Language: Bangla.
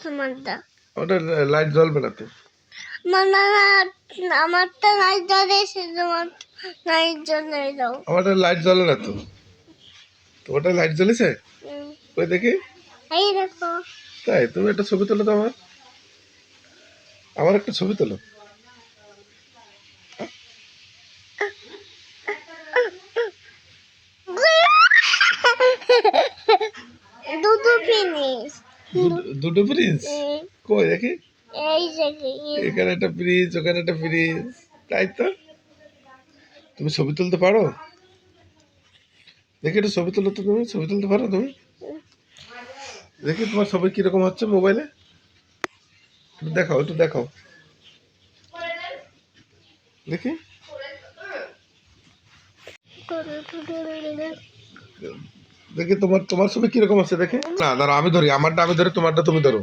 তোমারটা ওটা লাইট জ্বলবে না তো। মানে আমারটা লাইট জ্বলে তোমার লাইট জ্বলে দাও। আমারটা লাইট জ্বলে না তো। তোমারটা লাইট জ্বলেছে? ওই দেখি। এই দেখো। তাই? তুমি একটা ছবি তোলো তো আমার। আমার একটা ছবি তোলো। দুটো ফিনিশ। দুটো ফ্রিজ? কই দেখি। এই যে এখানে একটা ফ্রিজ, ওখানে একটা ফ্রিজ। তাই তো। তুমি ছবি তুলতে পারো? দেখি একটু ছবি তুলো তো। তুমি ছবি তুলতে পারো তুমি? দেখি তোমার ছবি কিরকম হচ্ছে মোবাইলে। একটু দেখাও, একটু দেখাও দেখি। দেখি তোমার তোমার ছবি কিরকম আছে দেখি। না দাঁড়া, আমি ধরি আমারটা, আমি ধরি তোমারটা তুমি ধরো।